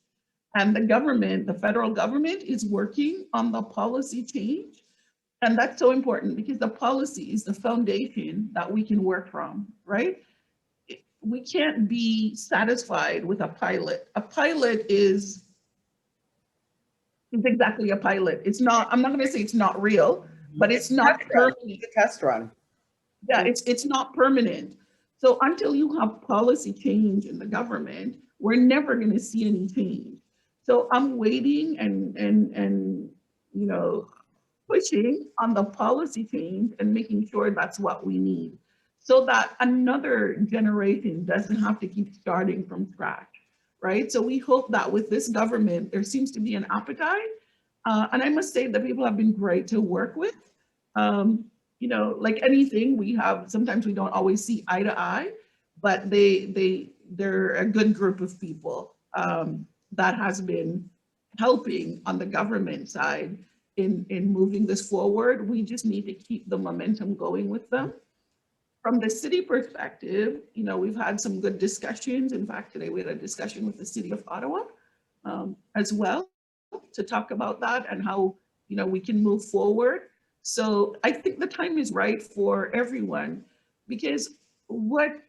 And the government, the federal government, is working on the policy change. And that's so important because the policy is the foundation that we can work from, right? We can't be satisfied with a pilot. A pilot is exactly a pilot. It's not, I'm not going to say it's not real, but it's not permanent. It's a test run. Yeah, it's not permanent. So until you have policy change in the government, we're never going to see any change. So I'm waiting and you know, pushing on the policy change and making sure that's what we need, so that another generation doesn't have to keep starting from scratch, right? So we hope that with this government, there seems to be an appetite. And I must say that people have been great to work with. Um, you know, like anything, we have, sometimes we don't always see eye to eye, but they're a good group of people that has been helping on the government side in moving this forward. We just need to keep the momentum going with them. From the city perspective, you know, we've had some good discussions. In fact, today we had a discussion with the city of Ottawa as well to talk about that and how, you know, we can move forward. So I think the time is right for everyone, because what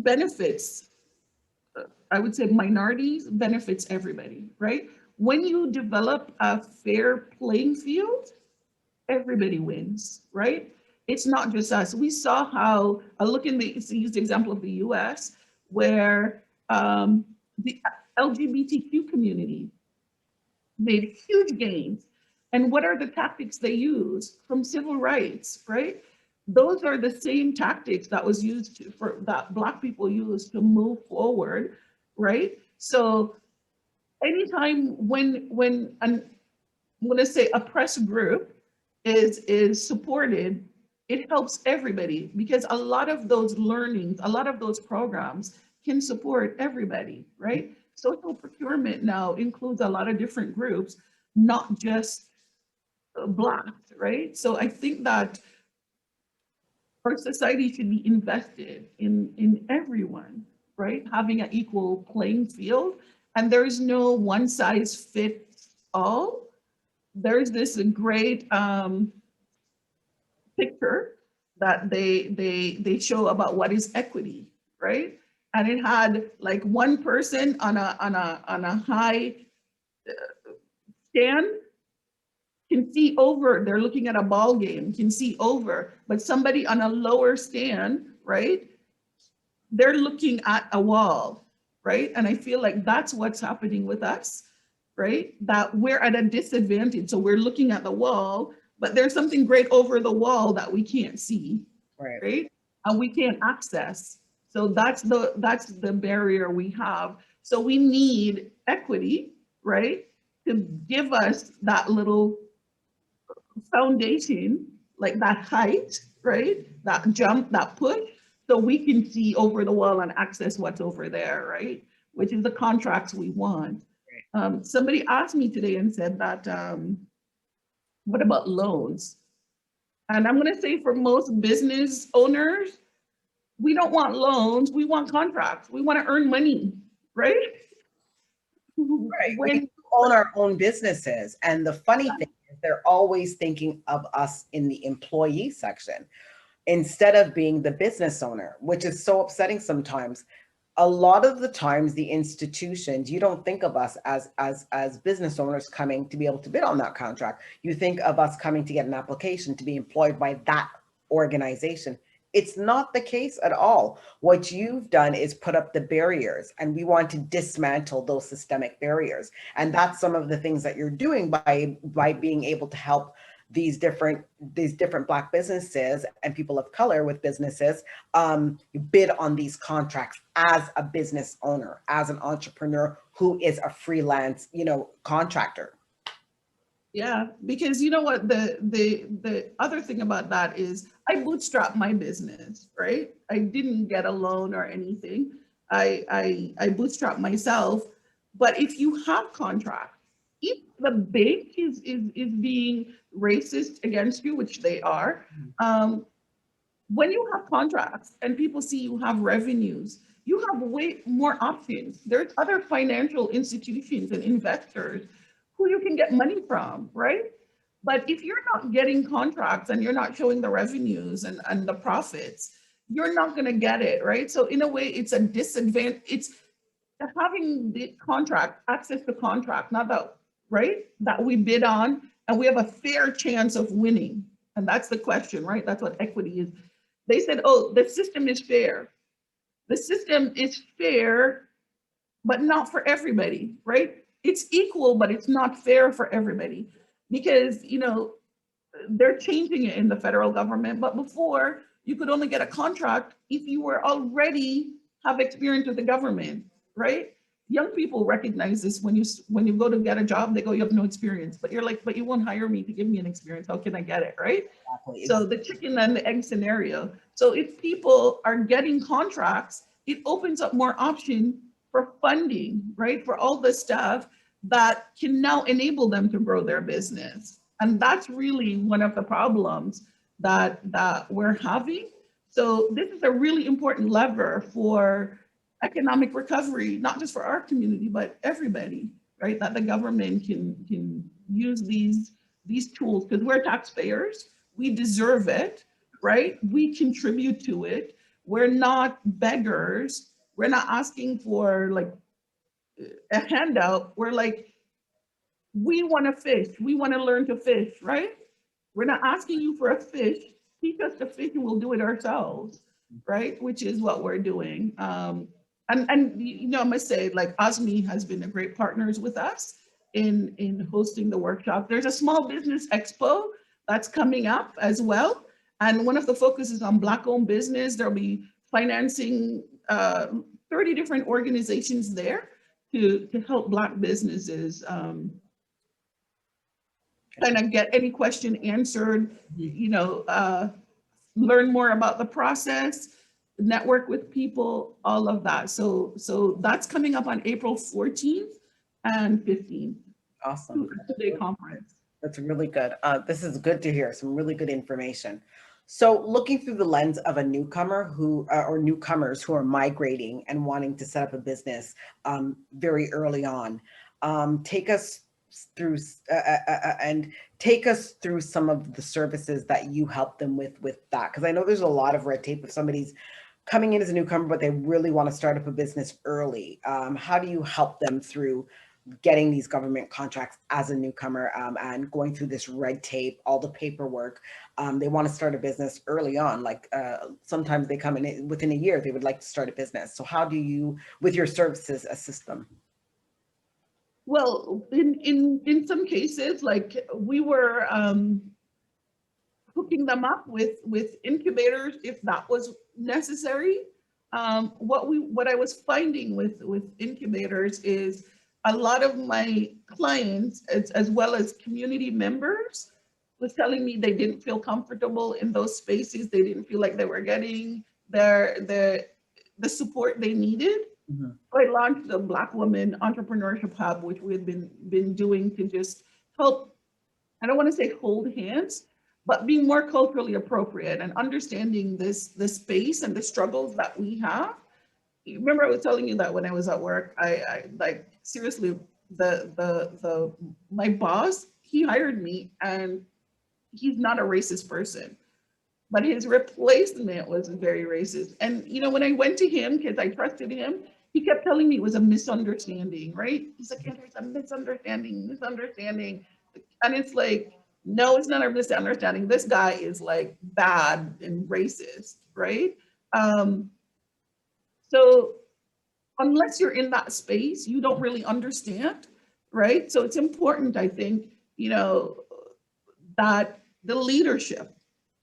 benefits, I would say minorities, benefits everybody, right? When you develop a fair playing field, everybody wins, right? It's not just us. We saw how, look in the, use the example of the US, where the LGBTQ community made huge gains. And what are the tactics they use? From civil rights, right? Those are the same tactics that was used that Black people used to move forward, right? So anytime when I'm gonna say oppressed group is supported, it helps everybody, because a lot of those learnings, a lot of those programs can support everybody, right? Social procurement now includes a lot of different groups, not just Black, right? So I think that our society should be invested in everyone, right? Having an equal playing field. And there's no one size fits all. There's this great picture that they show about what is equity, right? And it had like one person on a high stand can see over, they're looking at a ball game, can see over, but somebody on a lower stand, right? They're looking at a wall, right? And I feel like that's what's happening with us, right? That we're at a disadvantage. So we're looking at the wall, but there's something great over the wall that we can't see, right? And we can't access. So that's the barrier we have. So we need equity, right? To give us that little foundation, like that height, right? That jump, that push, so we can see over the wall and access what's over there, right? Which is the contracts we want. Somebody asked me today and said that, what about loans? And I'm gonna say for most business owners, we don't want loans, we want contracts. We wanna earn money, right? Right. We own our own businesses. And the funny thing is they're always thinking of us in the employee section instead of being the business owner, which is so upsetting sometimes. A lot of the times the institutions, you don't think of us as business owners coming to be able to bid on that contract. You think of us coming to get an application to be employed by that organization. It's not the case at all. What you've done is put up the barriers, and we want to dismantle those systemic barriers. And that's some of the things that you're doing by being able to help these different Black businesses and people of color with businesses bid on these contracts as a business owner, as an entrepreneur who is a freelance, contractor. Yeah, because you know what, the other thing about that is I bootstrapped my business, right? I didn't get a loan or anything. I bootstrapped myself. But if you have contracts, if the bank is being racist against you, which they are, when you have contracts and people see you have revenues, you have way more options. There's other financial institutions and investors who you can get money from, right? But if you're not getting contracts and you're not showing the revenues and the profits, you're not going to get it, right? So in a way, it's a disadvantage. It's having the contract, access to contract, not that, right? That we bid on and we have a fair chance of winning, And that's the question, right? That's what equity is. They said, oh, the system is fair. The system is fair, but not for everybody, right? It's equal, but it's not fair for everybody because, you know, they're changing it in the federal government. But before, you could only get a contract if you were already have experience with the government, right? Young people recognize this when you go to get a job, they go, you have no experience, but you're like, but you won't hire me to give me an experience. How can I get it, right? Exactly. So the chicken and the egg scenario. So if people are getting contracts, it opens up more option for funding, right? For all the stuff that can now enable them to grow their business. And that's really one of the problems that we're having. So this is a really important lever for economic recovery, not just for our community, but everybody, right? That the government can use these tools because we're taxpayers, we deserve it, right? We contribute to it. We're not beggars. We're not asking for like a handout. We're like, we want to fish. We want to learn to fish, right? We're not asking you for a fish. Teach us to fish and we'll do it ourselves, right? Which is what we're doing. And you know, I must say, like OSME has been a great partners with us in hosting the workshop. There's a small business expo that's coming up as well. And one of the focuses on Black-owned business. There'll be financing 30 different organizations there to help Black businesses kind of get any question answered, you know, learn more about the process, network with people, all of that. So that's coming up on April 14th and 15th. Awesome. Two-day conference. That's really good. This is good to hear, some really good information. So looking through the lens of a newcomer who, or newcomers who are migrating and wanting to set up a business very early on, take us through some of the services that you help them with that. Because I know there's a lot of red tape if somebody's coming in as a newcomer, but they really want to start up a business early. How do you help them through getting these government contracts as a newcomer and going through this red tape, all the paperwork? They want to start a business early on. Like sometimes they come in within a year, they would like to start a business. So how do you, with your services, assist them? Well, in some cases, like we were hooking them up with incubators if that was necessary. What I was finding with incubators is a lot of my clients, as well as community members, was telling me they didn't feel comfortable in those spaces. They didn't feel like they were getting the support they needed. Mm-hmm. So I launched the Black Women Entrepreneurship Hub, which we had been doing to just help, I don't want to say hold hands, but being more culturally appropriate and understanding the space and the struggles that we have. You remember I was telling you that when I was at work, I like seriously, my boss, he hired me and he's not a racist person, but his replacement was very racist. And you know, when I went to him, because I trusted him, he kept telling me it was a misunderstanding, right? He's like, yeah, there's a misunderstanding. And it's like, no, it's not a misunderstanding. This guy is like bad and racist, right? So unless you're in that space, you don't really understand, right? So it's important, I think, you know, that the leadership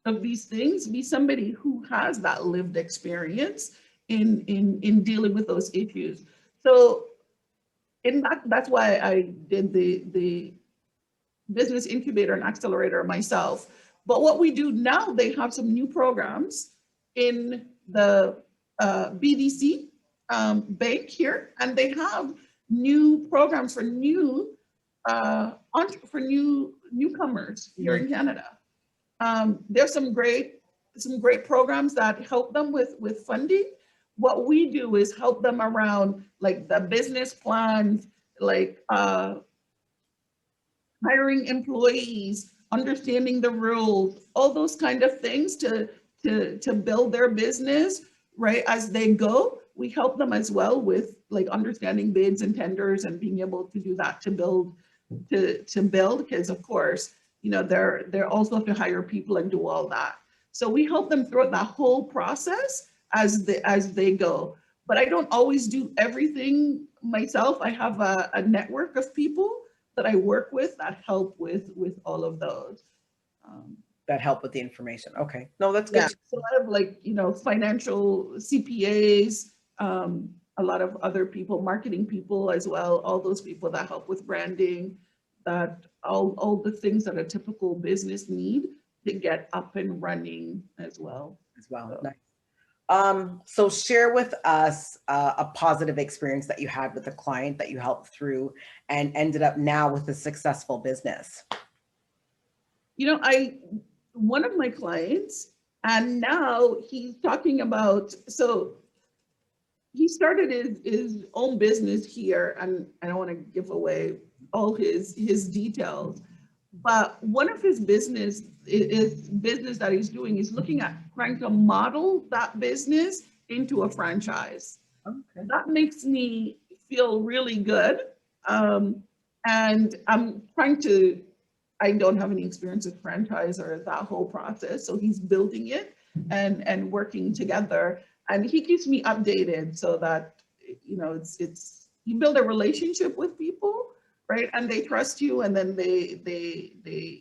of these things be somebody who has that lived experience in dealing with those issues. So that's why I did the business incubator and accelerator myself. But what we do now, they have some new programs in the BDC bank here, and they have new programs for newcomers here in Canada. There's some great programs that help them with funding. What we do is help them around like the business plans, like hiring employees, understanding the rules, all those kind of things to build their business, right? As they go, we help them as well with like understanding bids and tenders and being able to do that to build, because of course, you know, they're also have to hire people and do all that. So we help them throughout that whole process as they go. But I don't always do everything myself. I have a network of people that I work with that help with all of those. That help with the information. Okay. No, that's Yeah, good. so I have like, you know, financial CPAs, a lot of other people, marketing people as well, all those people that help with branding, that all the things that a typical business need to get up and running as well. As well. So, Nice. So share with us a positive experience that you had with a client that you helped through and ended up now with a successful business. you know, one of my clients, and now he's talking about, so he started his own business here, and I don't want to give away all his details, but one of his business that he's doing is looking at trying to model that business into a franchise. Okay. That makes me feel really good. And I'm trying to, I don't have any experience with franchise or that whole process. So he's building it and working together. And he keeps me updated so that, you know, it's you build a relationship with people, right? And they trust you, and then we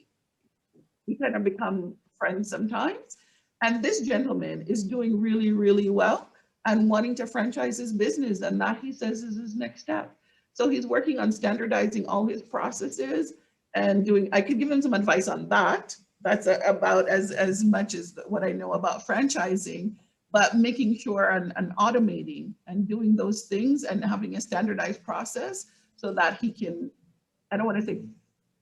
kind of become friends sometimes. And this gentleman is doing really, really well and wanting to franchise his business. And that, he says, is his next step. So he's working on standardizing all his processes and doing, I could give him some advice on that. That's about as much as what I know about franchising, but making sure and automating and doing those things and having a standardized process so that he can, I don't want to say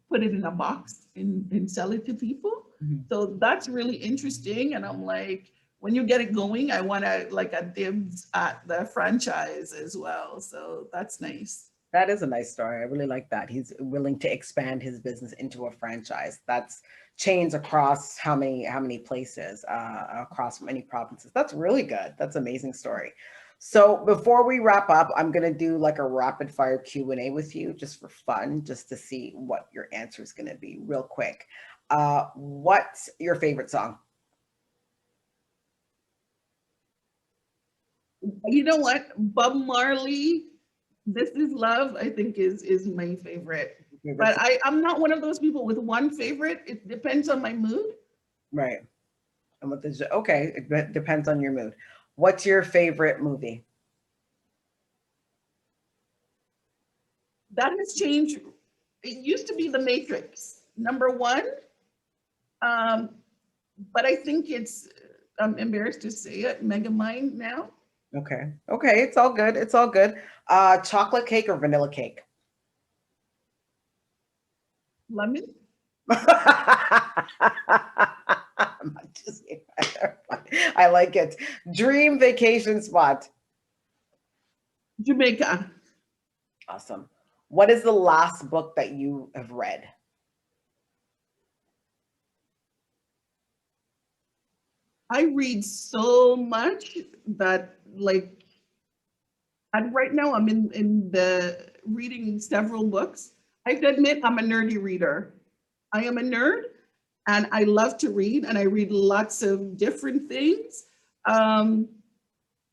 put it in a box and sell it to people. Mm-hmm. So that's really interesting. And I'm like, when you get it going, I want to like a dibs at the franchise as well. So that's nice. That is a nice story. I really like that. He's willing to expand his business into a franchise. That's chains across how many places, across many provinces. That's really good. That's an amazing story. So before we wrap up, I'm going to do like a rapid fire Q&A with you just for fun, just to see what your answer is going to be real quick. What's your favorite song? You know what? Bob Marley, This Is Love, I think is my favorite. But I'm not one of those people with one favorite. It depends on my mood. Right. And what the, okay, it depends on your mood. What's your favorite movie? That has changed. It used to be The Matrix, #1. But I think it's, I'm embarrassed to say it, Megamind now. Okay. Okay. It's all good. It's all good. Chocolate cake or vanilla cake? Lemon. I like it. Dream vacation spot? Jamaica. Awesome. What is the last book that you have read? I read so much that like, and right now I'm in the reading several books. I have to admit I'm a nerdy reader. I am a nerd and I love to read, and I read lots of different things. And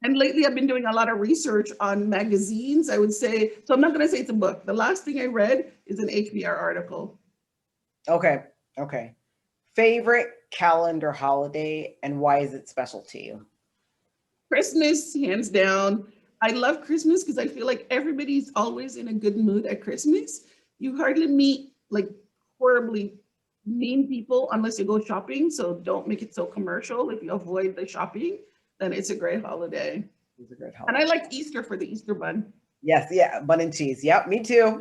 lately I've been doing a lot of research on magazines, I would say. So I'm not gonna say it's a book. The last thing I read is an HBR article. Okay. Okay. Favorite calendar holiday and why is it special to you? Christmas, hands down. I love Christmas because I feel like everybody's always in a good mood at Christmas. You hardly meet like horribly mean people unless you go shopping. So don't make it so commercial. If you avoid the shopping, then it's a great holiday. It's a great And holiday. I like Easter for the Easter bun. Yes, yeah, bun and cheese. Yep, me too.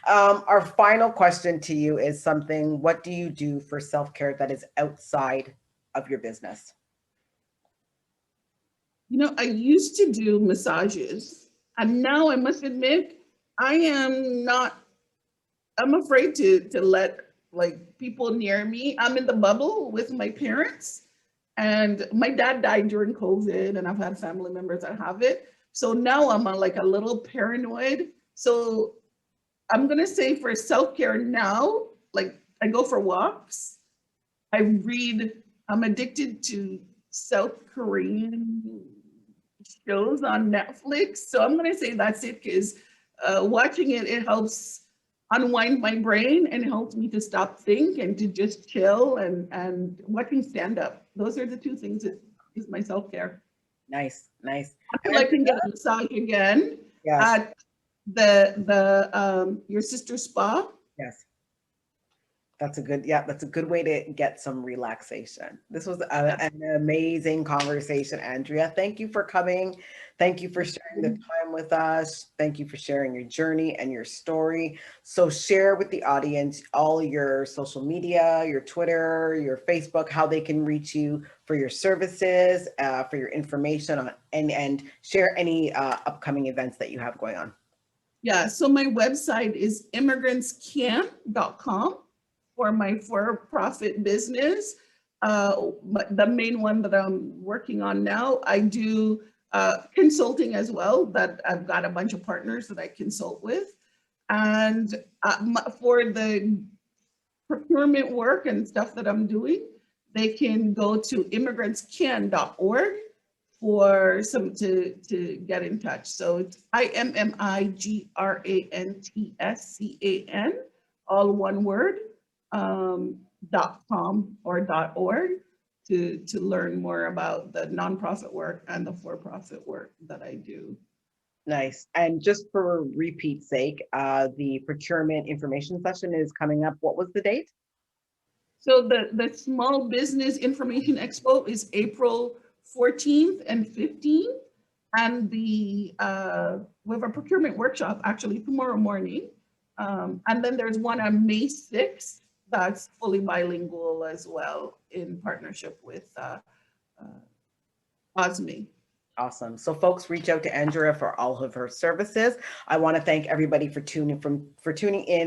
Our final question to you is something, what do you do for self-care that is outside of your business? You know, I used to do massages, and now I must admit, I am not, I'm afraid to let like people near me. I'm in the bubble with my parents, and my dad died during COVID, and I've had family members that have it. So now I'm like a little paranoid. So I'm gonna say for self-care now, like I go for walks. I read. I'm addicted to South Korean shows on Netflix. So I'm going to say that's it, because watching it helps unwind my brain and helps me to stop think and to just chill, and watching stand up. Those are the two things that is my self-care. Nice, nice. Until I can get a massage again Yes, at the your sister's spa. yes. That's a good, yeah, that's a good way to get some relaxation. This was an amazing conversation, Andrea. Thank you for coming. Thank you for sharing the time with us. Thank you for sharing your journey and your story. So share with the audience all your social media, your Twitter, your Facebook, how they can reach you for your services, for your information on, and share any upcoming events that you have going on. Yeah, so my website is immigrantscan.com for my for-profit business. The main one that I'm working on now, I do consulting as well, that I've got a bunch of partners that I consult with. And for the procurement work and stuff that I'm doing, they can go to immigrantscan.org for some to get in touch. So it's IMMIGRANTSCAN, all one word, .com or .org to learn more about the nonprofit work and the for-profit work that I do. Nice. And just for repeat's sake, the procurement information session is coming up. What was the date? So the Small Business Information Expo is April 14th and 15th. And we have a procurement workshop actually tomorrow morning. And then there's one on May 6th that's fully bilingual as well, in partnership with OSME. Awesome. So folks, reach out to Andrea for all of her services. I want to thank everybody for tuning in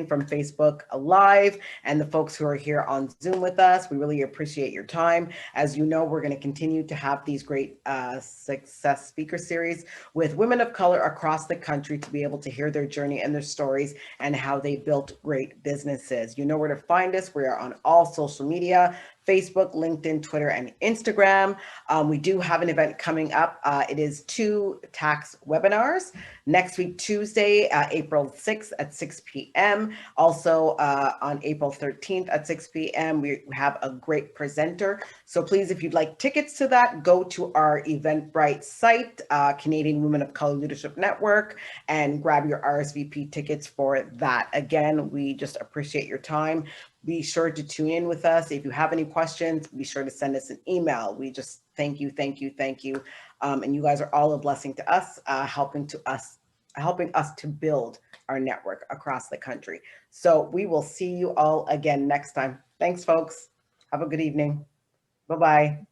from Facebook Live, and the folks who are here on Zoom with us. We really appreciate your time. As you know, we're going to continue to have these great success speaker series with women of color across the country to be able to hear their journey and their stories and how they built great businesses. You know where to find us. We are on all social media: Facebook, LinkedIn, Twitter, and Instagram. We do have an event coming up. It is 2 tax webinars next week, Tuesday, April 6th at 6 p.m. Also on April 13th at 6 p.m. we have a great presenter. So please, if you'd like tickets to that, go to our Eventbrite site, Canadian Women of Color Leadership Network, and grab your RSVP tickets for that. Again, we just appreciate your time. Be sure to tune in with us. If you have any questions, be sure to send us an email. We just thank you. And you guys are all a blessing to us, helping us to build our network across the country. So we will see you all again next time. Thanks, folks. Have a good evening. Bye-bye.